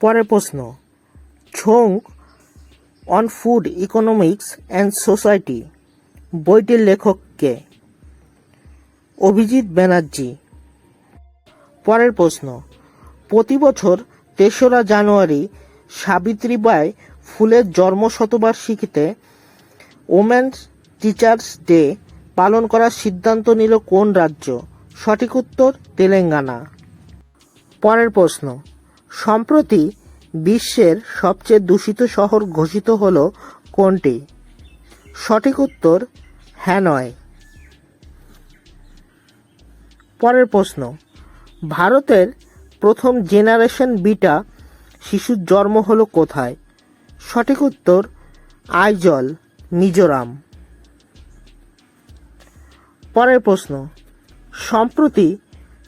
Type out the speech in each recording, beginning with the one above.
পরের প্রশ্ন, Zhong on food economics and society বইটির লেখক কে? অভিজিৎ ব্যানার্জি। পরের প্রশ্ন, প্রতি বছর ৩রা জানুয়ারি সাবিত্রীবাই ফুলের জন্মশতবার্ষিকীতে ওমেন্স টিচার্স ডে পালন করার সিদ্ধান্ত নিল কোন রাজ্য? সঠিক উত্তর তেলেঙ্গানা। পরের প্রশ্ন, সম্প্রতি বিশ্বের সবচেয়ে দূষিত শহর ঘোষিত হল কোনটি? সঠিক উত্তর হ্যানয়। পরের প্রশ্ন, ভারতের প্রথম জেনারেশন বিটা শিশুর জন্ম হলো কোথায়? সঠিক উত্তর আইজল, মিজোরাম। পরের প্রশ্ন, সম্প্রতি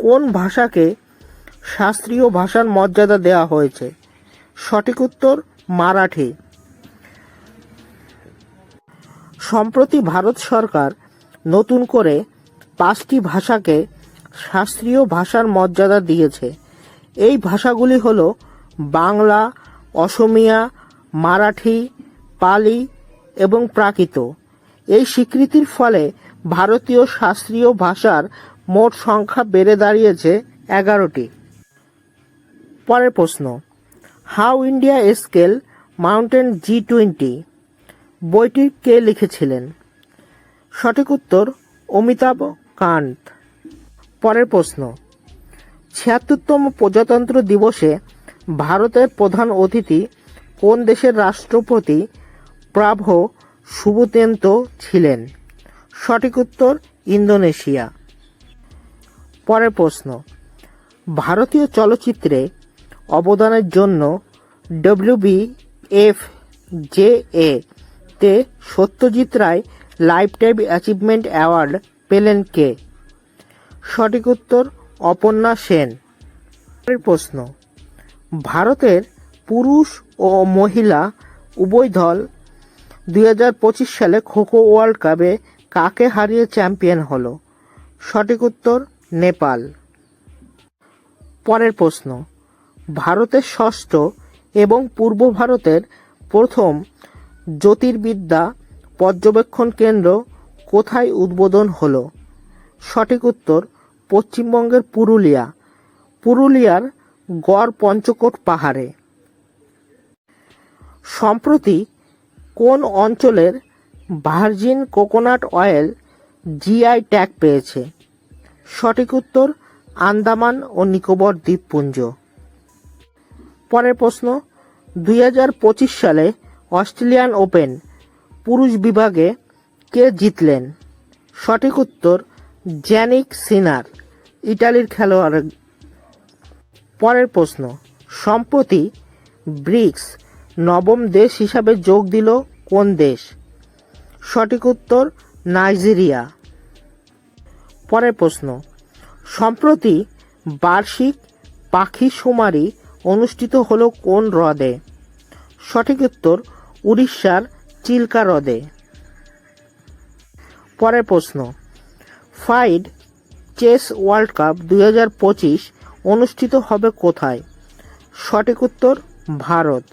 কোন ভাষাকে শাস্ত্রীয় ভাষার মর্যাদা দেওয়া হয়েছে? সঠিক উত্তর মারাঠি। সম্প্রতি ভারত সরকার নতুন করে 5টি ভাষাকে শাস্ত্রীয় ভাষার মর্যাদা দিয়েছে। এই ভাষাগুলি হল বাংলা, অসমিয়া, মারাঠি, পালি এবং প্রাকৃত। এই স্বীকৃতির ফলে ভারতীয় শাস্ত্রীয় ভাষার মোট সংখ্যা বেড়ে দাঁড়িয়েছে 11টি। পরের প্রশ্ন, how India scale mountain G20 বইটি কে লিখেছিলেন? সঠিক উত্তর অমিতাভ কান্ত। পরের প্রশ্ন, ৭৬তম প্রজাতন্ত্র দিবসে ভারতের প্রধান অতিথি কোন দেশের রাষ্ট্রপতি প্রাভো সুবিন্তো ছিলেন? সঠিক উত্তর ইন্দোনেশিয়া। পরের প্রশ্ন, ভারতীয় চলচ্চিত্রে অবদানের জন্য WBFJA তে Satyajit Ray life time achievement award পেলেন কে? সঠিক উত্তর অপর্ণা সেন। পরের প্রশ্ন, ভারতের পুরুষ ও মহিলা উভয় দল 2025 সালে খোখো ওয়ার্ল্ড কাপে কাকে হারিয়ে চ্যাম্পিয়ন হলো? সঠিক উত্তর নেপাল। পরের প্রশ্ন, ভারতের ষষ্ঠ এবং পূর্ব ভারতের প্রথম জ্যোতির্বিদ্যা পর্যবেক্ষণ কেন্দ্র কোথায় উদ্বোধন হলো? সঠিক উত্তর পশ্চিমবঙ্গের পুরুলিয়া, পুরুলিয়ার গড় পঞ্চকোট পাহাড়ে। সম্প্রতি কোন অঞ্চলের virgin coconut oil GI tag পেয়েছে? সঠিক উত্তর আন্দামান ও নিকোবর দ্বীপপুঞ্জ। পরের প্রশ্ন, 2025 সালে অস্ট্রেলিয়ান ওপেন পুরুষ বিভাগে কে জিতলেন? সঠিক উত্তর জ্যানিক সিনার, ইটালির খেলোয়াড়। পরের প্রশ্ন, সম্প্রতি ব্রিক্স নবম দেশ হিসাবে যোগ দিল কোন দেশ? সঠিক উত্তর নাইজেরিয়া। পরের প্রশ্ন, সম্প্রতি বার্ষিক পাখি শুমারি অনুষ্ঠিত হলো কোন হ্রদে? সঠিক উত্তর উড়িষ্যার চিল্কা হ্রদে। পরের প্রশ্ন, ফাইড চেস ওয়ার্ল্ড কাপ 2025 অনুষ্ঠিত হবে কোথায়? সঠিক উত্তর ভারত।